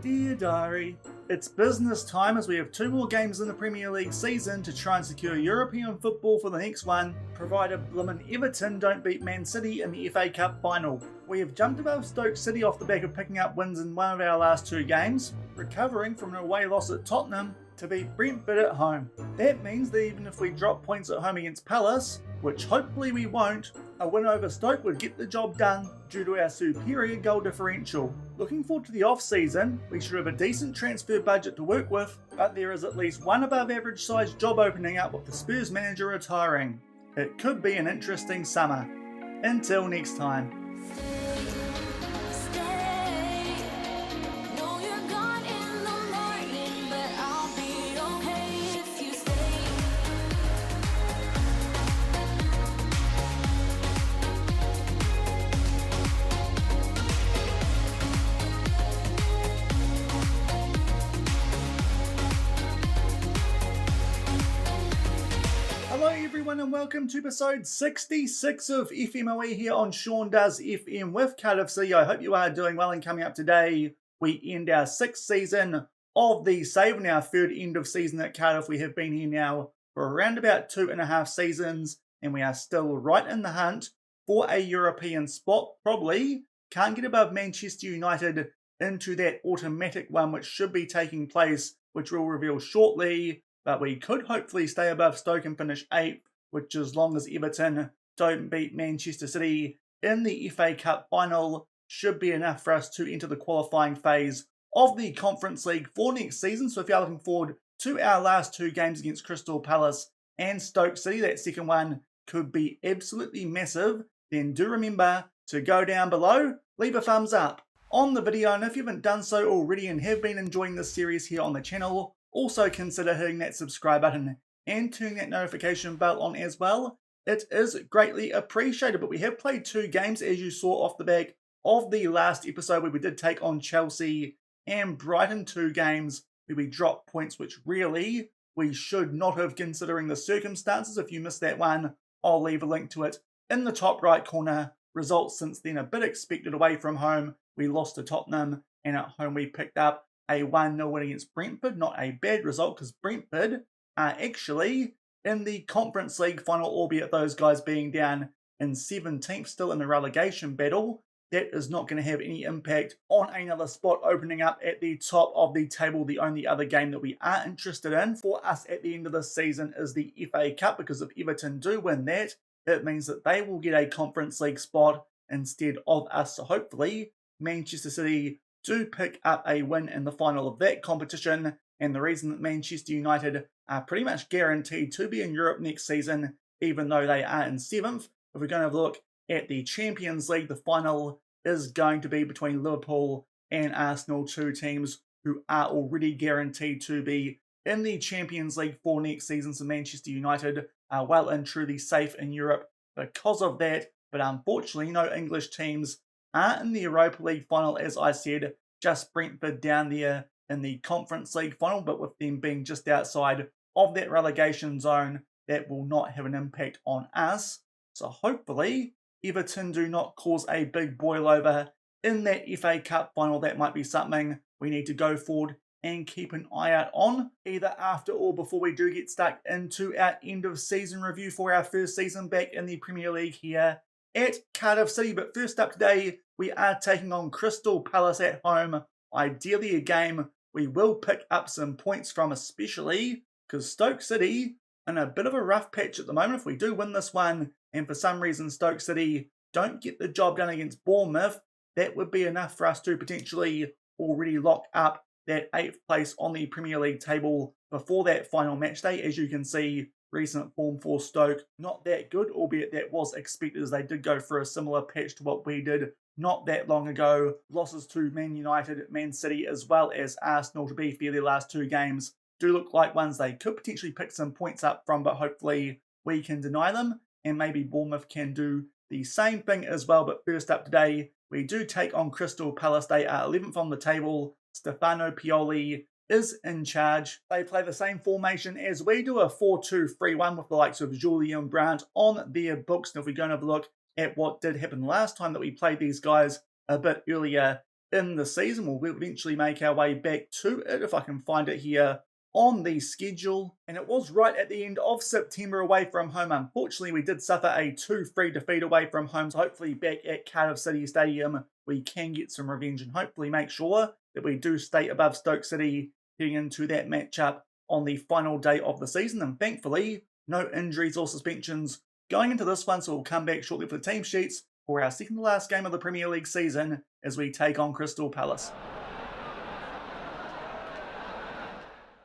Dear Diary, it's business time as we have 2 more games in the Premier League season to try and secure European football for the next one, provided Bloomin' Everton don't beat Man City in the FA Cup final. We have jumped above Stoke City off the back of picking up wins in one of our last 2 games, recovering from an away loss at Tottenham to beat Brentford at home. That means that even if we drop points at home against Palace, which hopefully we won't, a win over Stoke would get the job done due to our superior goal differential. Looking forward to the off-season, we should have a decent transfer budget to work with, but there is at least one above average sized job opening up with the Spurs manager retiring. It could be an interesting summer. Until next time. Hello everyone and welcome to episode 66 of FMOE here on Shaun Does FM with Cardiff City. I hope you are doing well, and coming up today we end our 6th season of the Save and our 3rd end of season at Cardiff. We have been here now for around about 2.5 seasons and we are still right in the hunt for a European spot. Probably can't get above Manchester United into that automatic one which should be taking place, which we'll reveal shortly. But we could hopefully stay above Stoke and finish 8th, which as long as Everton don't beat Manchester City in the FA Cup final should be enough for us to enter the qualifying phase of the Conference League for next season. So if you're looking forward to our last 2 games against Crystal Palace and Stoke City, that second one could be absolutely massive, then do remember to go down below, leave a thumbs up on the video, and if you haven't done so already and have been enjoying this series here on the channel, also consider hitting that subscribe button and turning that notification bell on as well. It is greatly appreciated. But we have played 2 games, as you saw off the back of the last episode, where we did take on Chelsea and Brighton. 2 games where we dropped points which really we should not have, considering the circumstances. If you missed that one, I'll leave a link to it in the top right corner. Results since then a bit expected. Away from home we lost to Tottenham, and at home we picked up a 1-0 win against Brentford. Not a bad result, because Brentford are actually in the Conference League final, albeit those guys being down in 17th, still in the relegation battle. That is not going to have any impact on another spot opening up at the top of the table. The only other game that we are interested in for us at the end of this season is the FA Cup, because if Everton do win that, it means that they will get a Conference League spot instead of us. So hopefully Manchester City do pick up a win in the final of that competition. And the reason that Manchester United are pretty much guaranteed to be in Europe next season, even though they are in 7th, if we're going to look at the Champions League, the final is going to be between Liverpool and Arsenal, 2 teams who are already guaranteed to be in the Champions League for next season. So Manchester United are well and truly safe in Europe because of that. But unfortunately, no English teams are in the Europa League final, as I said. Just Brentford down there in the Conference League final, but with them being just outside of that relegation zone, that will not have an impact on us. So hopefully Everton do not cause a big boil over in that FA Cup final. That might be something we need to go forward and keep an eye out on, either after or before we do get stuck into our end of season review for our first season back in the Premier League here at Cardiff City. But first up today, we are taking on Crystal Palace at home. Ideally a game we will pick up some points from, especially because Stoke City in a bit of a rough patch at the moment. If we do win this one and for some reason Stoke City don't get the job done against Bournemouth, that would be enough for us to potentially already lock up that 8th place on the Premier League table before that final match day. As you can see, recent form for Stoke not that good, albeit that was expected, as they did go for a similar patch to what we did not that long ago. Losses to Man United, Man City, as well as Arsenal, to be fair, their last 2 games do look like ones they could potentially pick some points up from, but hopefully we can deny them, and maybe Bournemouth can do the same thing as well. But first up today, we do take on Crystal Palace. They are 11th on the table. Stefano Pioli is in charge. They play the same formation as we do, a 4-2-3-1 with the likes of Julian Brandt on their books. And if we're going to have a look at what did happen last time that we played these guys a bit earlier in the season. We'll eventually make our way back to it if I can find it here on the schedule. And it was right at the end of September away from home. Unfortunately, we did suffer a 2-3 defeat away from home. So hopefully back at Cardiff City Stadium, we can get some revenge and hopefully make sure that we do stay above Stoke City heading into that matchup on the final day of the season. And thankfully, no injuries or suspensions going into this one. So we'll come back shortly for the team sheets for our second to last game of the Premier League season as we take on Crystal Palace.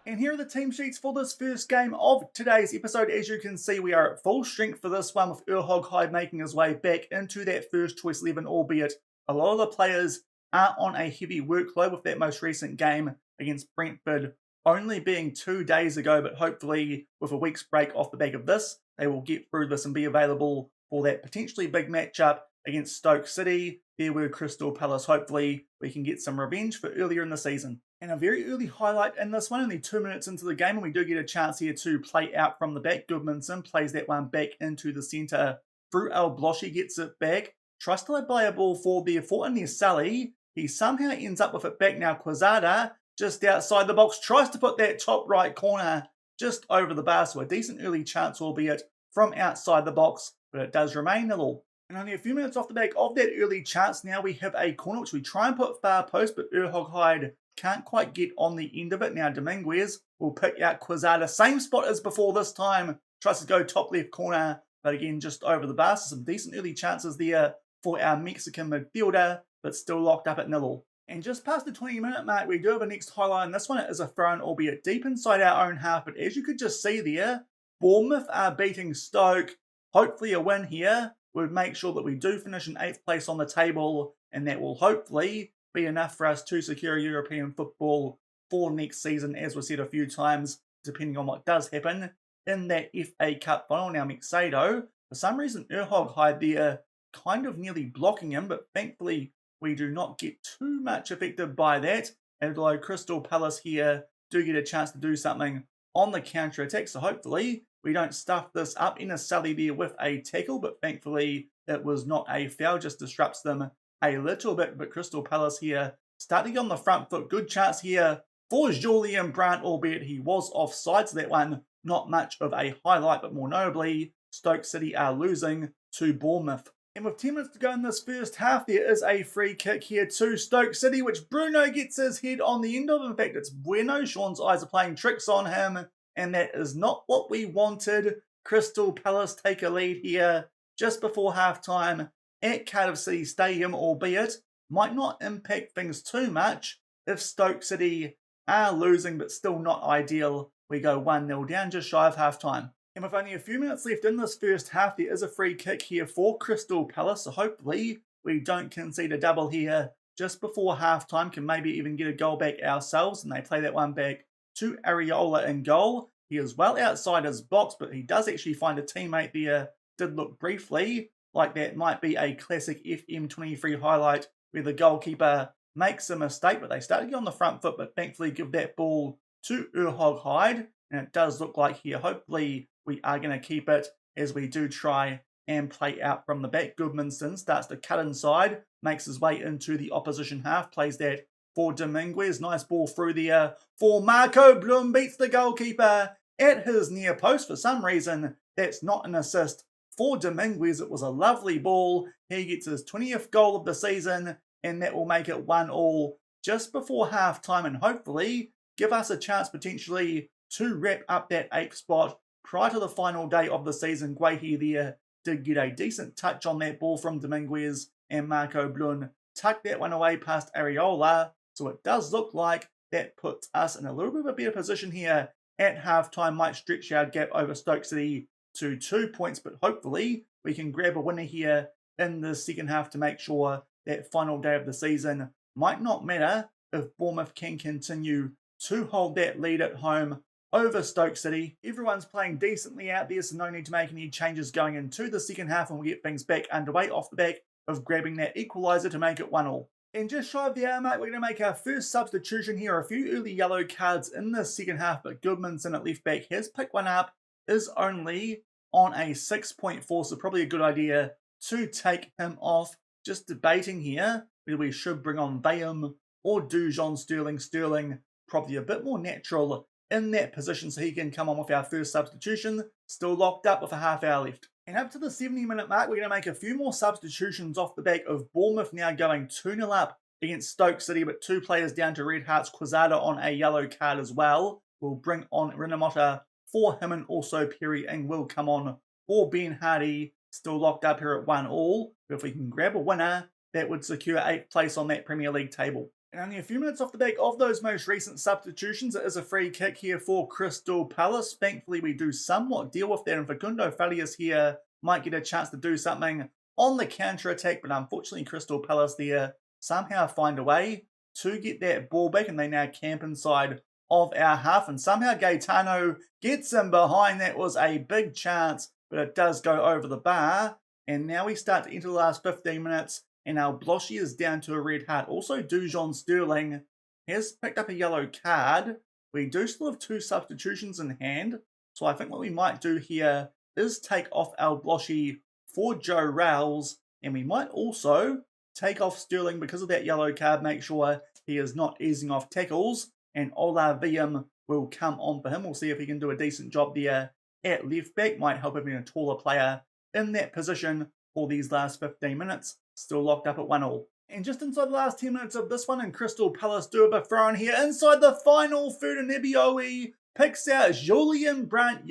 And here are the team sheets for this first game of today's episode. As you can see, we are at full strength for this one, with Hyde making his way back into that first choice 11, albeit a lot of the players are on a heavy workload, with that most recent game against Brentford only being 2 days ago. But hopefully with a week's break off the back of this, they will get through this and be available for that potentially big matchup against Stoke City. There were Crystal Palace. Hopefully we can get some revenge for earlier in the season. And a very early highlight in this one, only 2 minutes into the game, and we do get a chance here to play out from the back. Goodmanson plays that one back into the centre. Through El Bloshy, gets it back. Tries to play a ball forward there for Sally. He somehow ends up with it back now. Quezada, just outside the box, tries to put that top right corner just over the bar. So a decent early chance, albeit from outside the box, but it does remain 0-0. And only a few minutes off the back of that early chance, now we have a corner which we try and put far post, but Hyde can't quite get on the end of it. Now Dominguez will pick out Quezada, same spot as before this time. Tries to go top left corner, but again just over the bar. So some decent early chances there for our Mexican midfielder, but still locked up at 0-0. And just past the 20-minute mark, we do have a next highlight, and this one is a throw-in, albeit deep inside our own half. But as you could just see there, Bournemouth are beating Stoke. Hopefully a win here would make sure that we do finish in 8th place on the table, and that will hopefully be enough for us to secure European football for next season, as we've said a few times, depending on what does happen in that FA Cup final. Now Mexado, for some reason, Hyde there kind of nearly blocking him, but thankfully we do not get too much affected by that, although Crystal Palace here do get a chance to do something on the counter-attack. So hopefully we don't stuff this up. In a Sully there with a tackle, but thankfully it was not a foul, just disrupts them a little bit. But Crystal Palace here starting on the front foot. Good chance here for Julian Brandt, albeit he was offside, so that one not much of a highlight. But more notably, Stoke City are losing to Bournemouth. And with 10 minutes to go in this first half, there is a free kick here to Stoke City, which Bruno gets his head on the end of. In fact, it's Bueno. Shaun's eyes are playing tricks on him, and that is not what we wanted. Crystal Palace take a lead here just before half-time at Cardiff City Stadium, albeit might not impact things too much if Stoke City are losing, but still not ideal. We go 1-0 down just shy of half-time. And with only a few minutes left in this first half, there is a free kick here for Crystal Palace. So hopefully we don't concede a double here just before halftime. Can maybe even get a goal back ourselves. And they play that one back to Areola in goal. He is well outside his box, but he does actually find a teammate there. Did look briefly like that might be a classic FM23 highlight where the goalkeeper makes a mistake, but they start to get on the front foot, but thankfully give that ball to Hyde. And it does look like here, hopefully we are going to keep it as we do try and play out from the back. Goodmanson starts to cut inside, makes his way into the opposition half, plays that for Dominguez. Nice ball through there for Marco Blum, beats the goalkeeper at his near post. For some reason, that's not an assist for Dominguez. It was a lovely ball. He gets his 20th goal of the season, and that will make it 1-1 just before half-time, and hopefully give us a chance potentially to wrap up that 8th spot prior to the final day of the season. Guehi there did get a decent touch on that ball from Dominguez, and Marco Blum tucked that one away past Areola. So it does look like that puts us in a little bit of a better position here at halftime. Might stretch our gap over Stoke City to 2 points, but hopefully we can grab a winner here in the second half to make sure that final day of the season might not matter if Bournemouth can continue to hold that lead at home over Stoke City. Everyone's playing decently out there, so no need to make any changes going into the second half, and we'll get things back underway off the back of grabbing that equaliser to make it 1-1. And just shy of the hour mark, we're going to make our first substitution here. A few early yellow cards in the second half, but Goodmanson at left back has picked one up, is only on a 6.4, so probably a good idea to take him off. Just debating here whether we should bring on Bayham or do John Sterling probably a bit more natural in that position so he can come on with our first substitution, still locked up with a half hour left. And up to the 70-minute mark, we're going to make a few more substitutions off the back of Bournemouth now going 2-0 up against Stoke City, but 2 players down to Red Hearts. Quezada on a yellow card as well. We'll bring on Renamotta for him, and also Perry Ing will come on for Ben Hardy, still locked up here at 1-1. But if we can grab a winner, that would secure 8th place on that Premier League table. And only a few minutes off the back of those most recent substitutions, it is a free kick here for Crystal Palace. Thankfully, we do somewhat deal with that, and Facundo Farias here might get a chance to do something on the counter-attack, but unfortunately Crystal Palace there somehow find a way to get that ball back, and they now camp inside of our half, and somehow Gaetano gets him behind. That was a big chance, but it does go over the bar, and now we start to enter the last 15 minutes, and our Bloshy is down to a red heart. Also, Dujon Sterling has picked up a yellow card. We do still have 2 substitutions in hand, so I think what we might do here is take off our Bloshy for Joe Rouse, and we might also take off Sterling because of that yellow card, make sure he is not easing off tackles, and Ola VM will come on for him. We'll see if he can do a decent job there at left back. Might help having a taller player in that position for these last 15 minutes. Still locked up at 1-1. And just inside the last 10 minutes of this one, and Crystal Palace do a throw in here. Inside the final third, and Nebioe picks out Julian Brandt.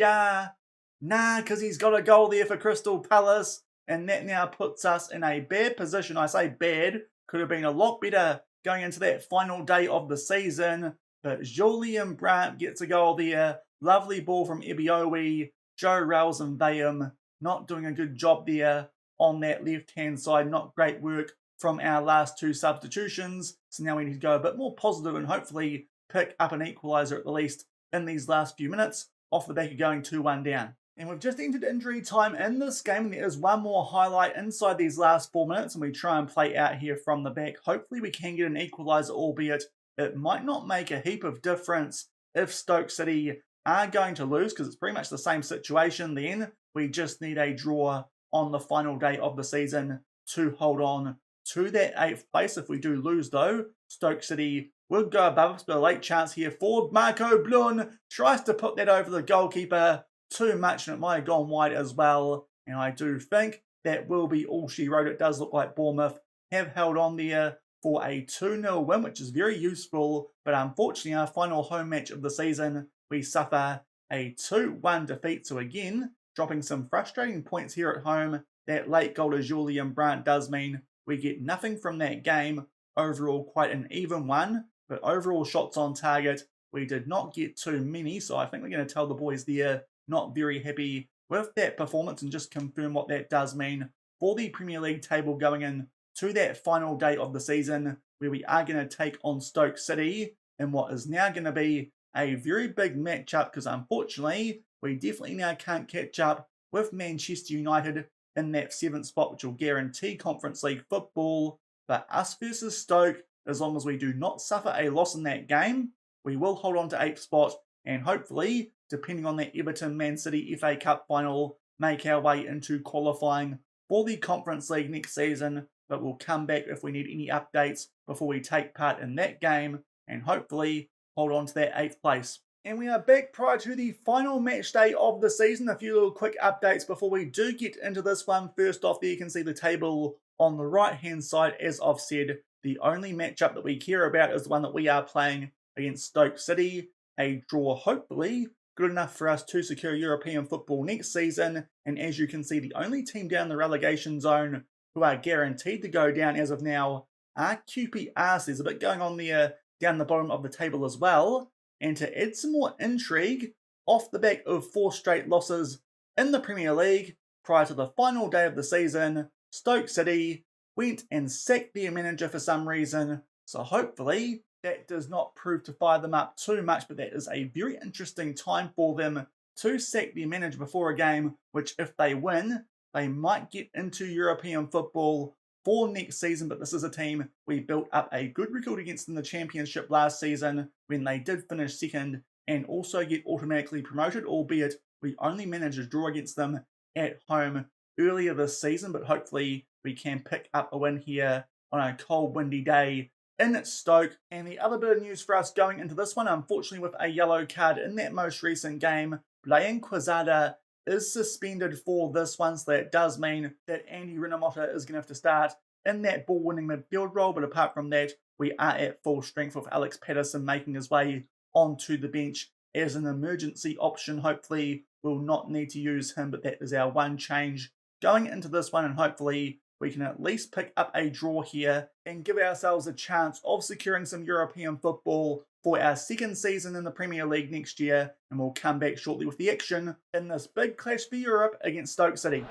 Nah, because he's got a goal there for Crystal Palace. And that now puts us in a bad position. I say bad. Could have been a lot better going into that final day of the season. But Julian Brandt gets a goal there. Lovely ball from Ebioe. Joe Rouse and Bayham not doing a good job there on that left-hand side. Not great work from our last 2 substitutions. So now we need to go a bit more positive and hopefully pick up an equaliser at the least in these last few minutes off the back of going 2-1 down. And we've just entered injury time in this game, and there is one more highlight inside these last 4 minutes, and we try and play out here from the back. Hopefully we can get an equaliser, albeit it might not make a heap of difference if Stoke City are going to lose, because it's pretty much the same situation then. We just need a draw on the final day of the season to hold on to that 8th place. If we do lose though, Stoke City would go above us, but a late chance here for Marco Blun. Tries to put that over the goalkeeper too much, and it might have gone wide as well. And I do think that will be all she wrote. It does look like Bournemouth have held on there for a 2-0 win, which is very useful. But unfortunately, our final home match of the season, we suffer a 2-1 defeat. So again, dropping some frustrating points here at home. That late goal to Julian Brandt does mean we get nothing from that game. Overall, quite an even one. But overall shots on target, we did not get too many. So I think we're going to tell the boys there, not very happy with that performance, and just confirm what that does mean for the Premier League table going in to that final day of the season, where we are going to take on Stoke City in what is now going to be a very big matchup, because unfortunately we definitely now can't catch up with Manchester United in that 7th spot, which will guarantee Conference League football. But us versus Stoke, as long as we do not suffer a loss in that game, we will hold on to 8th spot, and hopefully, depending on that Everton-Man City FA Cup final, make our way into qualifying for the Conference League next season. But we'll come back if we need any updates before we take part in that game, and hopefully hold on to that 8th place. And we are back prior to the final match day of the season. A few little quick updates before we do get into this one. First off, there you can see the table on the right-hand side. As I've said, the only matchup that we care about is the one that we are playing against Stoke City. A draw, hopefully, good enough for us to secure European football next season. And as you can see, the only team down the relegation zone who are guaranteed to go down as of now are QPR. So there's a bit going on there down the bottom of the table as well. And to add some more intrigue, off the back of 4 straight losses in the Premier League prior to the final day of the season, Stoke City went and sacked their manager for some reason. So hopefully that does not prove to fire them up too much, but that is a very interesting time for them to sack their manager before a game, which if they win, they might get into European football for next season. But this is a team we built up a good record against in the Championship last season when they did finish second and also get automatically promoted, albeit we only managed to draw against them at home earlier this season. But hopefully we can pick up a win here on a cold, windy day in Stoke. And the other bit of news for us going into this one, unfortunately with a yellow card in that most recent game, Blaine Quezada is suspended for this one, so that does mean that Andy Rinomhota is going to have to start in that ball-winning midfield role. But apart from that, we are at full strength with Alex Patterson making his way onto the bench as an emergency option. Hopefully we'll not need to use him, but that is our one change going into this one, and hopefully we can at least pick up a draw here and give ourselves a chance of securing some European football for our second season in the Premier League next year, and we'll come back shortly with the action in this big clash for Europe against Stoke City.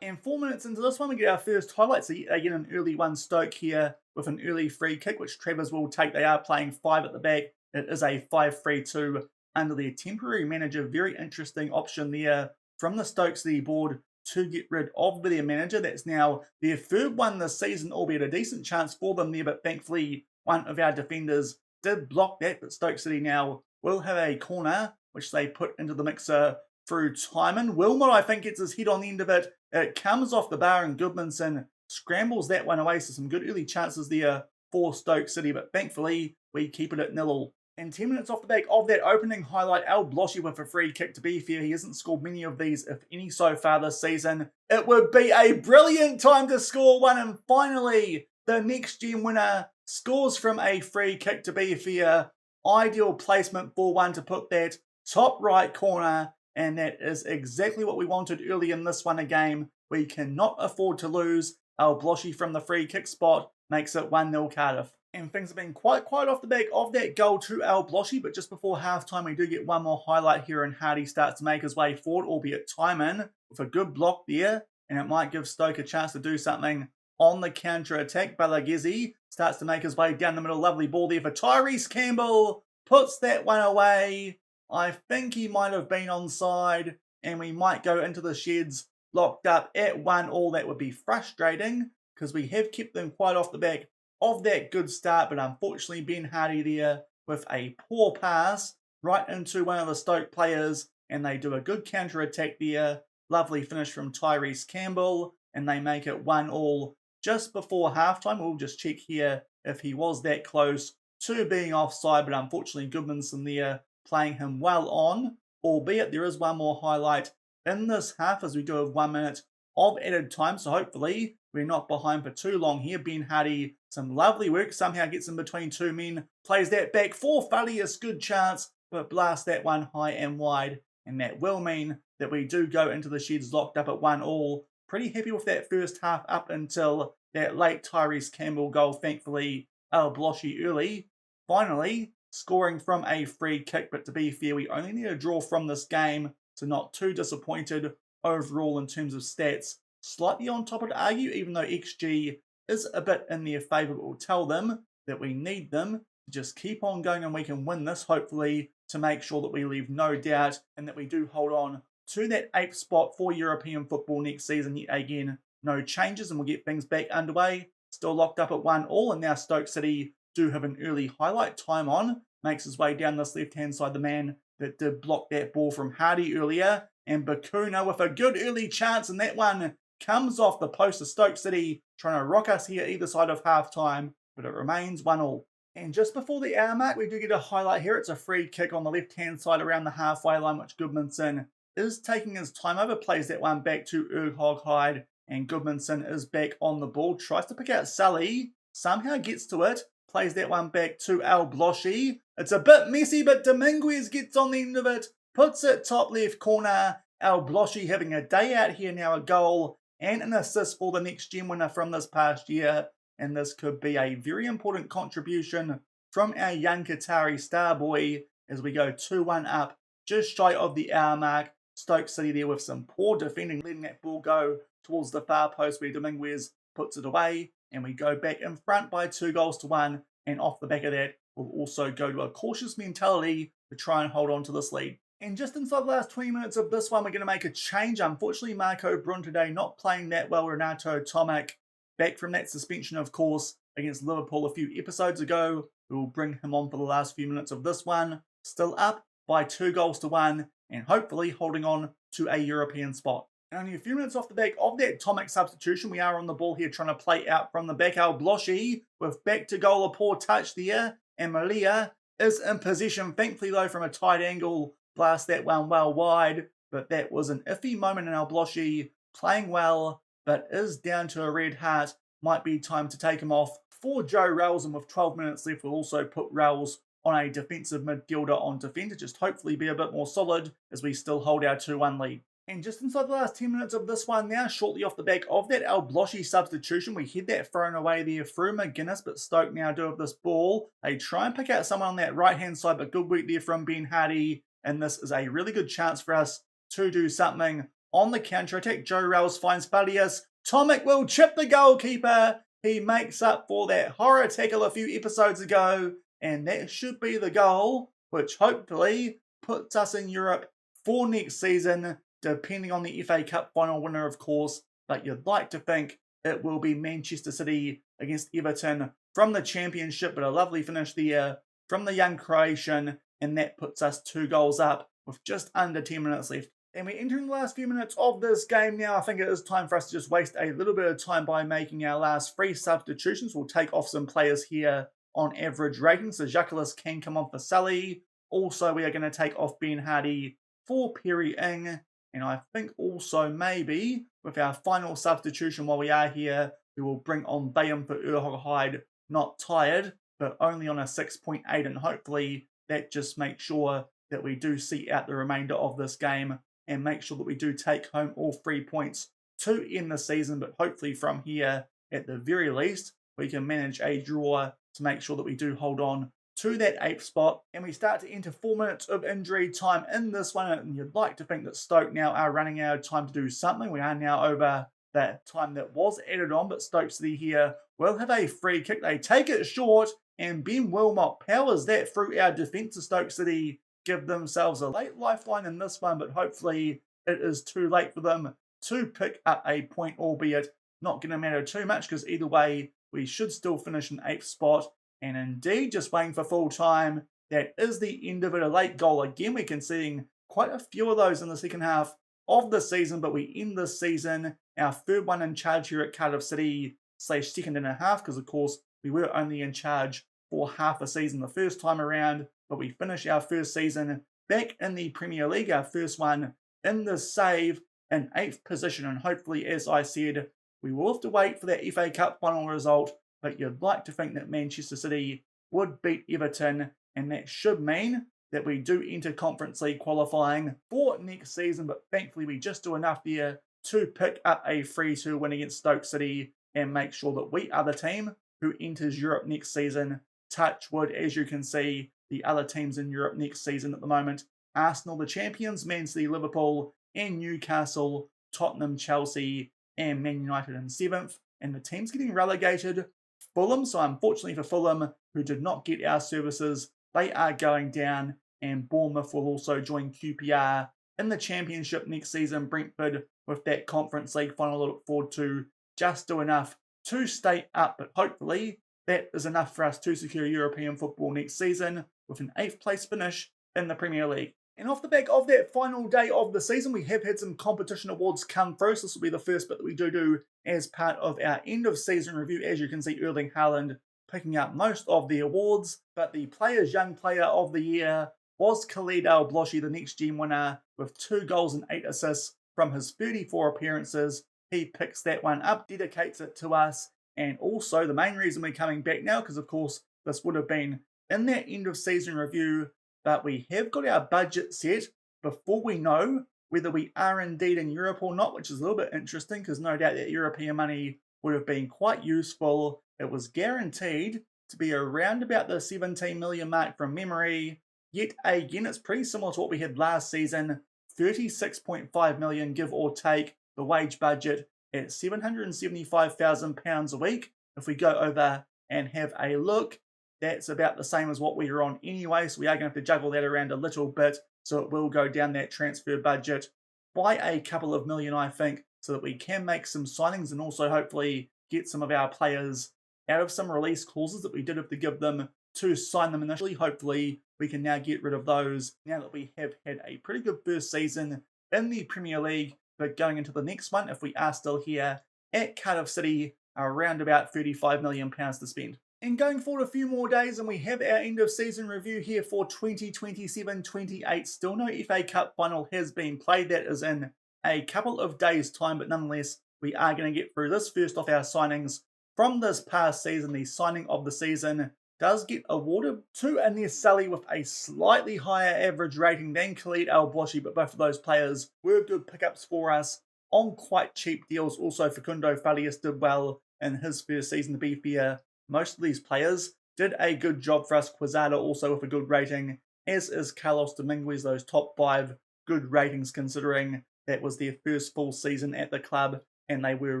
And 4 minutes into this one, we get our first highlights. Again, an early one, Stoke here with an early free kick, which Travers will take. They are playing 5 at the back. It is a 5-3-2 under their temporary manager. Very interesting option there from the Stoke City board to get rid of their manager. That's now their third one this season, albeit a decent chance for them there, but thankfully one of our defenders did block that. But Stoke City now will have a corner, which they put into the mixer through Timon. Wilmot, I think, gets his head on the end of it. It comes off the bar and Goodmanson scrambles that one away. So some good early chances there for Stoke City, but thankfully we keep it at 0-0. And 10 minutes off the back of that opening highlight, Al Bloshy with a free kick. To be fair, he hasn't scored many of these, if any, so far this season. It would be a brilliant time to score one, and finally the next gen winner scores from a free kick. To be fair, ideal placement for one to put that top right corner, and that is exactly what we wanted early in this one a game. We cannot afford to lose. Al Bloshy from the free kick spot makes it 1-0 Cardiff. And things have been quite off the back of that goal to Al Bloshy, but just before halftime we do get one more highlight here, and Hardy starts to make his way forward, albeit Timon with a good block there, and it might give Stoke a chance to do something on the counter-attack. Balagezi starts to make his way down the middle. Lovely ball there for Tyrese Campbell, puts that one away. I think he might have been onside, and we might go into the sheds locked up at 1-1. That would be frustrating, because we have kept them quite off the back of that good start, but unfortunately Ben Hardy there with a poor pass right into one of the Stoke players, and they do a good counter-attack there. Lovely finish from Tyrese Campbell, and they make it 1-1 just before halftime. We'll just check here if he was that close to being offside, but unfortunately Goodmanson there playing him well on, albeit there is one more highlight in this half as we do have 1 minute of added time, so hopefully we're not behind for too long here. Ben Hardy, some lovely work, somehow gets in between two men, plays that back for Falius, good chance, but blasts that one high and wide, and that will mean that we do go into the sheds locked up at 1-1. Pretty happy with that first half up until that late Tyrese Campbell goal. Thankfully, Al Bloshy early, finally scoring from a free kick, but to be fair, we only need a draw from this game, so not too disappointed overall in terms of stats. Slightly on top, I'd argue, even though XG is a bit in their favour, but we'll tell them that we need them to just keep on going and we can win this, hopefully, to make sure that we leave no doubt and that we do hold on to that 8th spot for European football next season. Yet again, no changes, and we'll get things back underway. Still locked up at 1-1, and now Stoke City do have an early highlight. Time on makes his way down this left-hand side, the man that did block that ball from Hardy earlier, and Bakuna with a good early chance, and that one comes off the post of Stoke City, trying to rock us here either side of half-time, but it remains 1-1. And just before the hour mark, we do get a highlight here. It's a free kick on the left-hand side around the halfway line, which Goodmanson is taking his time over, plays that one back to Erghoghyde, and Goodmanson is back on the ball, tries to pick out Sully, somehow gets to it, plays that one back to Al Bloshy. It's a bit messy, but Dominguez gets on the end of it, puts it top left corner. Al Bloshy having a day out here now, a goal and an assist for the next gen winner from this past year. And this could be a very important contribution from our young Qatari star boy as we go 2-1 up, just shy of the hour mark. Stoke City there with some poor defending, letting that ball go towards the far post where Dominguez puts it away. And we go back in front by 2-1. And off the back of that, we'll also go to a cautious mentality to try and hold on to this lead. And just inside the last 20 minutes of this one, we're going to make a change. Unfortunately, Marco Brun today not playing that well. Renato Tomic, back from that suspension, of course, against Liverpool a few episodes ago. We will bring him on for the last few minutes of this one. Still up by 2-1, and hopefully holding on to a European spot. And only a few minutes off the back of that Tomic substitution, we are on the ball here trying to play out from the back. Al Bloshy with back to goal, a poor touch there. And Malia is in position, thankfully though from a tight angle, blast that one well wide. But that was an iffy moment in Al Bloshy, playing well, but is down to a red heart. Might be time to take him off for Joe Ralls, and with 12 minutes left, we'll also put Ralls on a defensive midfielder on defender, just hopefully be a bit more solid as we still hold our 2-1 lead. And just inside the last 10 minutes of this one now, shortly off the back of that Al Bloshy substitution, we had that thrown away there through McGuinness, but Stoke now do have this ball. They try and pick out someone on that right-hand side, but good work there from Ben Hardy, and this is a really good chance for us to do something on the counter-attack. Joe Ralls finds Padius. Tomic will chip the goalkeeper. He makes up for that horror tackle a few episodes ago, and that should be the goal, which hopefully puts us in Europe for next season, depending on the FA Cup final winner, of course. But you'd like to think it will be Manchester City against Everton from the Championship, but a lovely finish there from the young Croatian, and that puts us 2 goals up with just under 10 minutes left. And we're entering the last few minutes of this game now. I think it is time for us to just waste a little bit of time by making our last 3 substitutions. We'll take off some players here on average rating, so Jacques can come on for Sully. Also, we are going to take off Ben Hardy for Perry Ing. And I think also maybe with our final substitution while we are here, we will bring on Bayham for Urhoghide, not tired, but only on a 6.8. And hopefully that just makes sure that we do see out the remainder of this game and make sure that we do take home all 3 points to end the season. But hopefully from here, at the very least, we can manage a draw to make sure that we do hold on to that 8th spot. And we start to enter 4 minutes of injury time in this one, and you'd like to think that Stoke now are running out of time to do something. We are now over that time that was added on, but Stoke City here will have a free kick. They take it short, and Ben Wilmot powers that through our defence of Stoke City, give themselves a late lifeline in this one, but hopefully it is too late for them to pick up a point, albeit not going to matter too much because either way we should still finish in 8th spot. And indeed, just waiting for full time, that is the end of it. A late goal again. We're conceding quite a few of those in the second half of the season, but we end this season, our 3rd one in charge here at Cardiff City / second and a half, because of course we were only in charge for half a season the first time around, but we finish our first season back in the Premier League, our first one in the save, in 8th position. And hopefully, as I said, we will have to wait for that FA Cup final result, but you'd like to think that Manchester City would beat Everton, and that should mean that we do enter Conference League qualifying for next season. But thankfully, we just do enough there to pick up a 3-2 win against Stoke City and make sure that we are the team who enters Europe next season. Touch wood, as you can see, the other teams in Europe next season at the moment: Arsenal, the champions, Man City, Liverpool, and Newcastle, Tottenham, Chelsea, and Man United in 7th. And the teams getting relegated: Fulham. So unfortunately for Fulham, who did not get our services, they are going down, and Bournemouth will also join QPR in the Championship next season. Brentford with that Conference League final to look forward to, just do enough to stay up, but hopefully that is enough for us to secure European football next season with an 8th place finish in the Premier League. And off the back of that final day of the season, we have had some competition awards come through. So this will be the first bit that we do as part of our end of season review. As you can see, Erling Haaland picking up most of the awards, but the Players' Young Player of the Year was Khalid Al Bloshy, the next gen winner, with 2 goals and 8 assists from his 34 appearances. He picks that one up, dedicates it to us, and also the main reason we're coming back now, because of course this would have been in that end of season review, but we have got our budget set before we know whether we are indeed in Europe or not, which is a little bit interesting because no doubt that European money would have been quite useful. It was guaranteed to be around about the 17 million mark from memory. Yet again, it's pretty similar to what we had last season, 36.5 million give or take, the wage budget at £775,000 a week. If we go over and have a look, that's about the same as what we were on anyway, so we are going to have to juggle that around a little bit, so it will go down that transfer budget by a couple of million, I think, so that we can make some signings and also hopefully get some of our players out of some release clauses that we did have to give them to sign them initially. Hopefully we can now get rid of those now that we have had a pretty good first season in the Premier League but going into the next one, if we are still here at Cardiff City, around about £35 million to spend. And going forward a few more days, and we have our end of season review here for 2027-28. Still no FA Cup final has been played. That is in a couple of days' time, but nonetheless, we are going to get through this. First off, our signings from this past season. The signing of the season does get awarded to Ines Sully with a slightly higher average rating than Khalid El Bloshy, but both of those players were good pickups for us on quite cheap deals. Also, Facundo Farias did well in his first season, to be fair. Most of these players did a good job for us. Quezada also with a good rating, as is Carlos Dominguez. Those top 5 good ratings considering that was their first full season at the club, and they were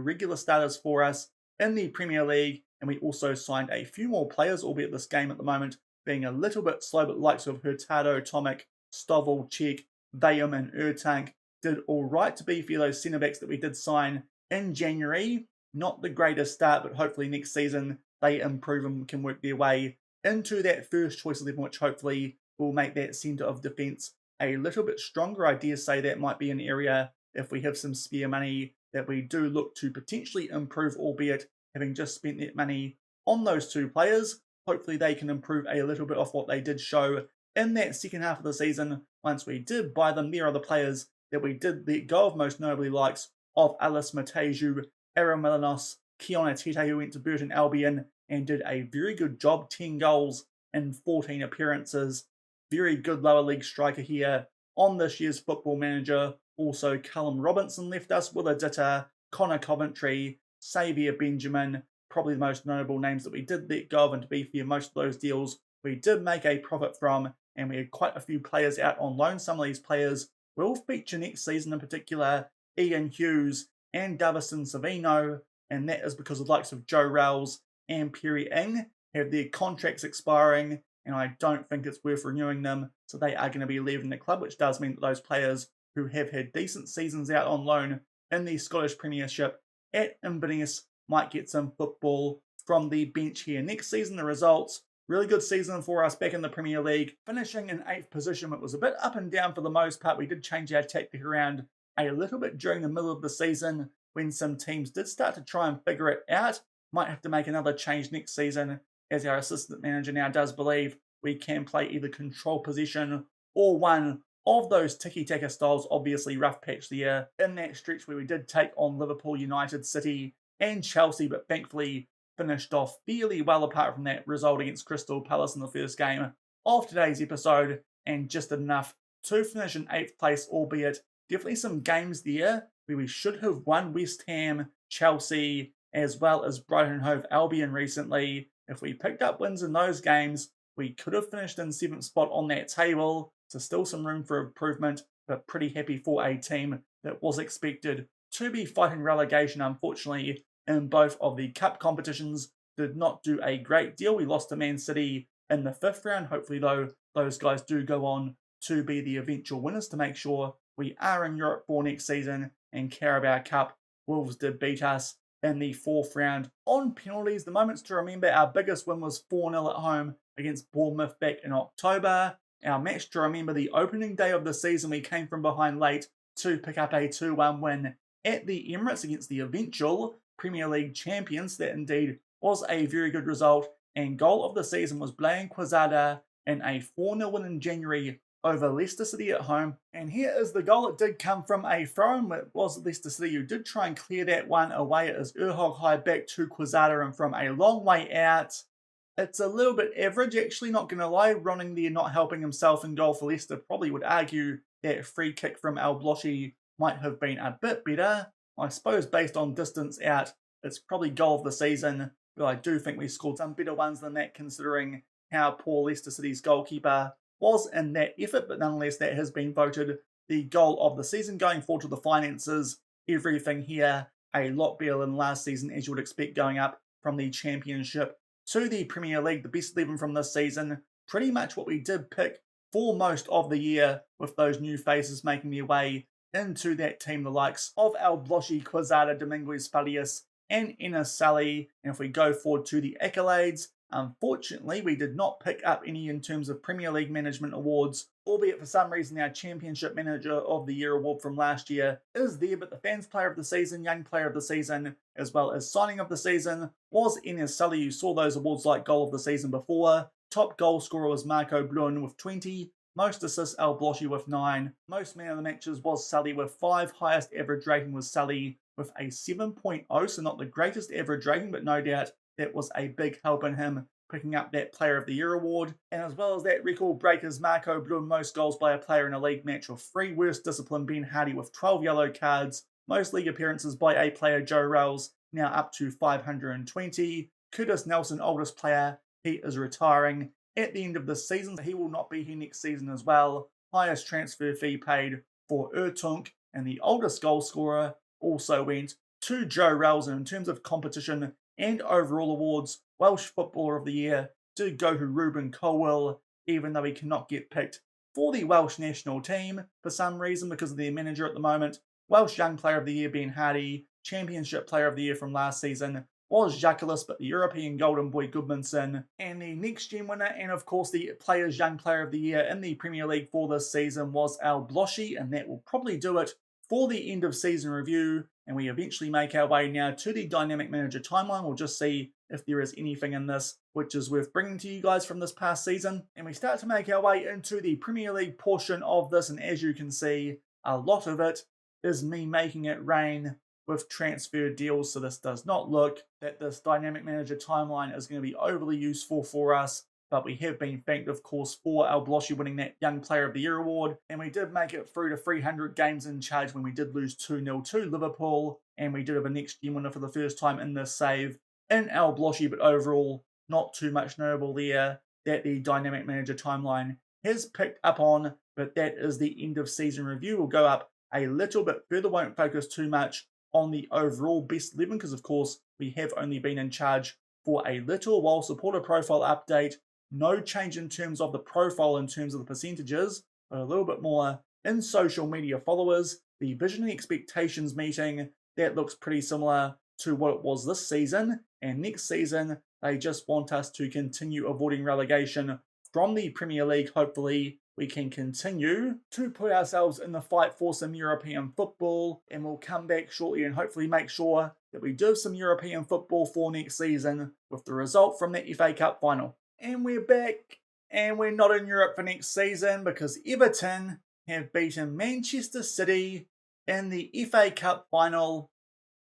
regular starters for us in the Premier League. And we also signed a few more players, albeit this game at the moment being a little bit slow, but likes of Hurtado, Tomic, Stovall, Cech, Bayum and Ertank did all right, to be fair. Those centre-backs that we did sign in January, not the greatest start, but hopefully next season they improve and can work their way into that first choice 11, which hopefully will make that centre of defence a little bit stronger. I dare say that might be an area, if we have some spare money, that we do look to potentially improve, albeit having just spent that money on those 2 players. Hopefully they can improve a little bit off what they did show in that second half of the season. Once we did buy them, there are the players that we did let go of, most notably likes of Alice Mateju, Aaron Melanos, Keona Tete, who went to Burton Albion and did a very good job, 10 goals in 14 appearances. Very good lower league striker here on this year's Football Manager. Also, Callum Robinson left us, Willa Ditter, Connor Coventry, Xavier Benjamin, probably the most notable names that we did let go of, and to be fair, most of those deals we did make a profit from, and we had quite a few players out on loan. Some of these players will feature next season, in particular Ian Hughes and Davison Savino, and that is because the likes of Joe Rowles and Perry Ing have their contracts expiring, and I don't think it's worth renewing them, so they are going to be leaving the club, which does mean that those players who have had decent seasons out on loan in the Scottish Premiership at Inverness might get some football from the bench here. Next season, the results, really good season for us back in the Premier League, finishing in 8th position. It was a bit up and down for the most part. We did change our tactic around a little bit during the middle of the season when some teams did start to try and figure it out. Might have to make another change next season, as our assistant manager now does believe we can play either control possession or one of those tiki-taka styles. Obviously, rough patch there in that stretch where we did take on Liverpool, United, City and Chelsea, but thankfully finished off fairly well apart from that result against Crystal Palace in the first game of today's episode, and just enough to finish in 8th place, albeit definitely some games there where we should have won. West Ham, Chelsea, as well as Brighton and Hove Albion recently. If we picked up wins in those games, we could have finished in 7th spot on that table, so still some room for improvement, but pretty happy for a team that was expected to be fighting relegation. Unfortunately, in both of the cup competitions, did not do a great deal. We lost to Man City in the 5th round. Hopefully, though, those guys do go on to be the eventual winners to make sure we are in Europe for next season. And Carabao Cup, Wolves did beat us in the 4th round. On penalties, the moments to remember, our biggest win was 4-0 at home against Bournemouth back in October. Our match to remember, the opening day of the season, we came from behind late to pick up a 2-1 win at the Emirates against the eventual Premier League champions. That indeed was a very good result. And goal of the season was Blaine Quezada in a 4-0 win in January over Leicester City at home. And here is the goal. It did come from a throw-in. It was Leicester City who did try and clear that one away. It was Urhog high back to Quezada, and from a long way out, it's a little bit average, actually, not going to lie. Ronning there not helping himself in goal for Leicester. Probably would argue that free kick from El Bloshy might have been a bit better. I suppose based on distance out, it's probably goal of the season, but I do think we scored some better ones than that, considering how poor Leicester City's goalkeeper was in that effort. But nonetheless, that has been voted the goal of the season. Going forward to the finances, everything here a lot better than last season, as you would expect, going up from the Championship to the Premier League. The best 11 from this season, pretty much what we did pick for most of the year, with those new faces making their way into that team, the likes of El Bloshy, Quezada, Dominguez, Farias and Ines Sully. And if we go forward to the accolades, Unfortunately, we did not pick up any in terms of Premier League management awards, albeit for some reason our Championship Manager of the Year award from last year is there, but the Fans Player of the Season, Young Player of the Season, as well as Signing of the Season was Enes Sully. You saw those awards like Goal of the Season before. Top goal scorer was Marco Bluen with 20. Most assists, El Bloshy with 9. Most man of the matches was Sully with 5. Highest average rating was Sully with a 7.0, so not the greatest average rating, but no doubt that was a big help in him picking up that Player of the Year award. And as well as that, record breakers Marco Bluen, most goals by a player in a league match with 3. Worst discipline, Ben Hardy with 12 yellow cards. Most league appearances by a player, Joe Ralls, now up to 520. Curtis Nelson, oldest player, he is retiring at the end of this season, so he will not be here next season as well. Highest transfer fee paid for Ertunk, and the oldest goal scorer also went to Joe Ralls. And in terms of competition and overall awards, Welsh Footballer of the Year did go to Ruben Colwell, even though he cannot get picked for the Welsh national team for some reason because of their manager at the moment. Welsh Young Player of the Year, Ben Hardy. Championship Player of the Year from last season was Jackalis, but the European Golden Boy Goodmanson. And the next gen winner, and of course the Players Young Player of the Year in the Premier League for this season, was El Bloshy, and that will probably do it for the end of season review. And we eventually make our way now to the Dynamic Manager timeline. We'll just see if there is anything in this which is worth bringing to you guys from this past season. And we start to make our way into the Premier League portion of this, and as you can see, a lot of it is me making it rain with transfer deals, so this does not look that this Dynamic Manager timeline is going to be overly useful for us, but we have been thanked, of course, for El Bloshy winning that Young Player of the Year award, and we did make it through to 300 games in charge when we did lose 2-0 to Liverpool, and we did have a next gen winner for the first time in this save in El Bloshy, but overall, not too much notable there that the Dynamic Manager timeline has picked up on, but that is the end of season review. We'll go up a little bit further, won't focus too much on the overall best 11 because of course we have only been in charge for a little while. Supporter profile update, no change in terms of the profile in terms of the percentages, but a little bit more in social media followers. The vision and expectations meeting, that looks pretty similar to what it was this season, and next season they just want us to continue avoiding relegation from the Premier League. Hopefully we can continue to put ourselves in the fight for some European football, and we'll come back shortly and hopefully make sure that we do have some European football for next season with the result from the FA Cup final. And we're back, and we're not in Europe for next season because Everton have beaten Manchester City in the FA Cup final.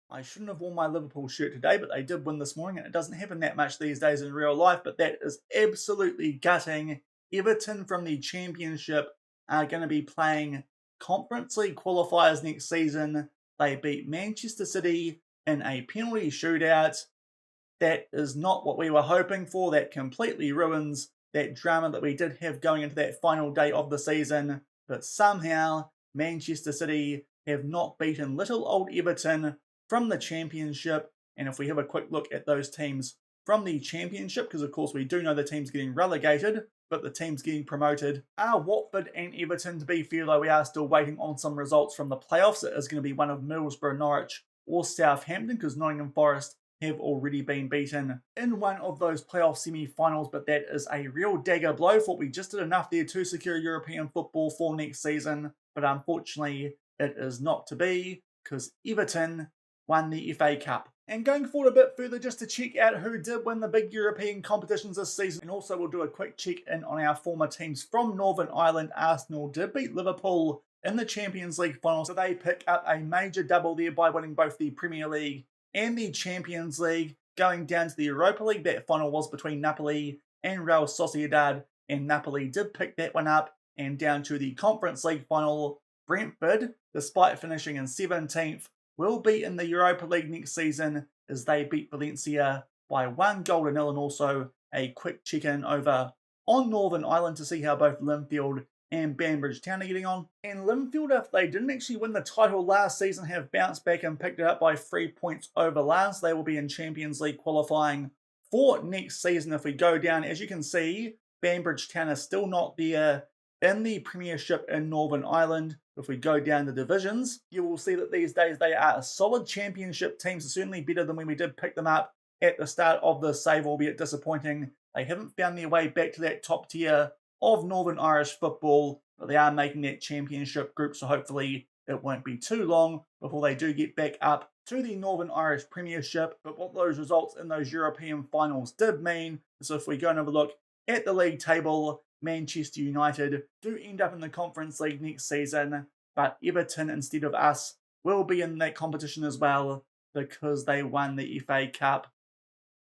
I shouldn't have worn my Liverpool shirt today, but they did win this morning, and it doesn't happen that much these days in real life, but that is absolutely gutting. Everton from the Championship are going to be playing Conference League qualifiers next season. They beat Manchester City in a penalty shootout. That is not what we were hoping for. That completely ruins that drama that we did have going into that final day of the season. But somehow, Manchester City have not beaten little old Everton from the Championship. And if we have a quick look at those teams from the Championship, because of course we do know the team's getting relegated, but the teams getting promoted are Watford and Everton. To be fair though, we are still waiting on some results from the playoffs. It is going to be one of Middlesbrough, Norwich or Southampton, because Nottingham Forest have already been beaten in one of those playoff semi-finals, but that is a real dagger blow. For we just did enough there to secure European football for next season, but unfortunately it is not to be because Everton won the FA Cup. And going forward a bit further, just to check out who did win the big European competitions this season, and also we'll do a quick check in on our former teams from Northern Ireland. Arsenal did beat Liverpool in the Champions League final, so they pick up a major double there by winning both the Premier League and the Champions League. Going down to the Europa League, that final was between Napoli and Real Sociedad, and Napoli did pick that one up. And down to the Conference League final, Brentford, despite finishing in 17th, will be in the Europa League next season as they beat Valencia by 1-0, and also a quick check-in over on Northern Ireland to see how both Linfield and Banbridge Town are getting on. And Linfield, if they didn't actually win the title last season, have bounced back and picked it up by 3 points over last. They will be in Champions League qualifying for next season. If we go down, as you can see, Banbridge Town is still not there in the Premiership in Northern Ireland. If we go down the divisions, you will see that these days they are a solid Championship team, so certainly better than when we did pick them up at the start of the save, albeit disappointing. They haven't found their way back to that top tier of Northern Irish football, but they are making that championship group, so hopefully it won't be too long before they do get back up to the Northern Irish Premiership. But what those results in those European finals did mean is, if we go and have a look at the league table, Manchester United do end up in the Conference League next season, but Everton, instead of us, will be in that competition as well because they won the FA Cup.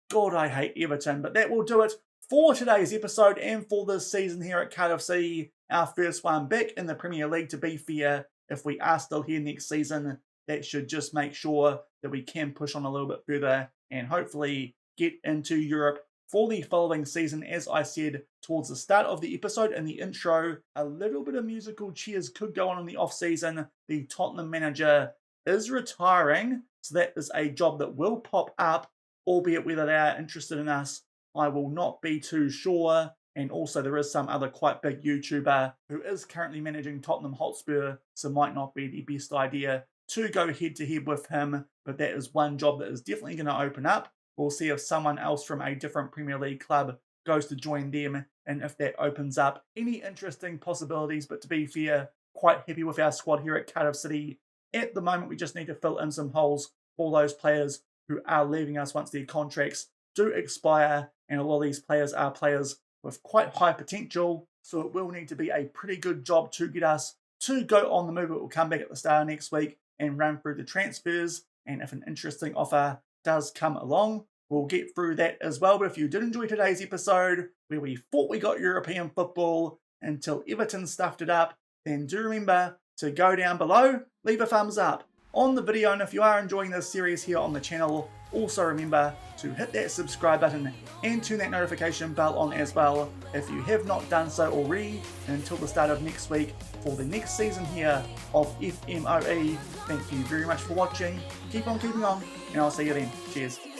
God, I hate Everton, but that will do it for today's episode and for this season here at Cardiff City. Our first one back in the Premier League, to be fair. If we are still here next season, that should just make sure that we can push on a little bit further and hopefully get into Europe for the following season. As I said towards the start of the episode in the intro, a little bit of musical chairs could go on in the off-season. The Tottenham manager is retiring, so that is a job that will pop up, albeit whether they are interested in us, I will not be too sure. And also there is some other quite big YouTuber who is currently managing Tottenham Hotspur, so it might not be the best idea to go head-to-head with him, but that is one job that is definitely going to open up. We'll see if someone else from a different Premier League club goes to join them, and if that opens up any interesting possibilities. But to be fair, quite happy with our squad here at Cardiff City. At the moment, we just need to fill in some holes for those players who are leaving us once their contracts do expire, and a lot of these players are players with quite high potential, so it will need to be a pretty good job to get us to go on the move. It will come back at the start of next week and run through the transfers, and if an interesting offer does come along, we'll get through that as well. But if you did enjoy today's episode, where we thought we got European football until Everton stuffed it up, then do remember to go down below, leave a thumbs up on the video, and if you are enjoying this series here on the channel, also remember to hit that subscribe button and turn that notification bell on as well if you have not done so already. And until the start of next week for the next season here of FMOE, thank you very much for watching. Keep on keeping on, and I'll see you then. Cheers.